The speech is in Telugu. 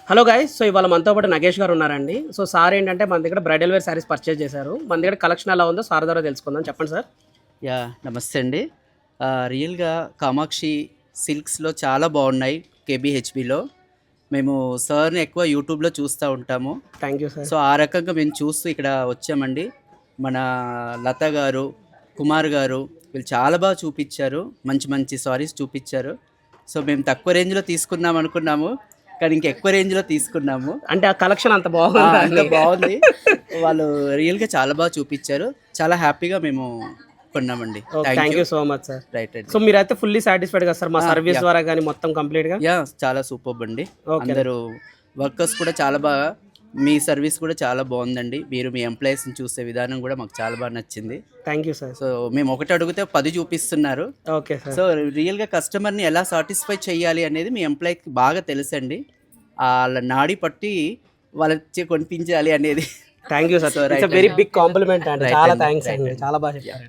Hello guys. సో ఇవాళ మనతో పాటు నగేష్ గారు ఉన్నారండి. సో సార్ ఏంటంటే మన దగ్గర బ్రైడల్ వేర్ శారీస్ పర్చేజ్ చేశారు. మన దగ్గర కలెక్షన్ ఎలా ఉందో సార్ ద్వారా తెలుసుకుందాం. చెప్పండి సార్. నమస్తే అండి. రియల్‌గా కామాక్షి సిల్క్స్‌లో చాలా బాగున్నాయి కేబీహెచ్‌బీలో. మేము సార్‌ని ఎక్కువ యూట్యూబ్‌లో చూస్తూ ఉంటాము. Thank you sir. సో, ఆ రకంగా మేము చూస్తూ ఇక్కడ వచ్చామండి. మన లత గారు, కుమార్ గారు వీళ్ళు చాలా బాగా చూపిచ్చారు. మంచి మంచి సారీస్ చూపిచ్చారు. సో, మేము తక్కువ రేంజ్‌లో తీసుకుందాం అనుకున్నాము. కానీ ఇంకా ఎక్కువ రేంజ్‌లో తీసుకున్నాము. అంటే ఆ కలెక్షన్ అంత అంత బాగుంది. బాగుంది. వాళ్ళు రియల్‌గా చాలా బాగా చూపిచ్చారు. చాలా హ్యాపీగా మేము కొన్నామండి. Thank you so much sir. Right అండి. సో మీరైతే ఫుల్లీ సాటిస్ఫైడ్ కదా సార్ మా సర్వీస్ ద్వారా కానీ మొత్తం కంప్లీట్గా? చాలా సూపర్బ్ అండి. Okay. అందరూ వర్కర్స్ కూడా చాలా బాగా, మీ సర్వీస్ కూడా చాలా బాగుందండి. మీరు మీ ఎంప్లాయీస్ని చూసే విధానం కూడా మాకు చాలా బాగా నచ్చింది. Thank you sir. సో మేము ఒకటి అడిగితే 10 చూపిస్తున్నారు. Okay sir. సో రియల్గా కస్టమర్ని ఎలా సాటిస్ఫై చేయాలి అనేది మీ ఎంప్లాయీకి బాగా తెలుసండి. వాళ్ళ నాడి పట్టి వాళ్ళకి కొనిపించాలి అనేది. Thank you sir. So, it's right very అండి. బిగ్ కాంప్లిమెంట్ అండి. Right చాలా అండి. థ్యాంక్స్ Right అండి. అండి. చాలా బాగా చెప్పారు.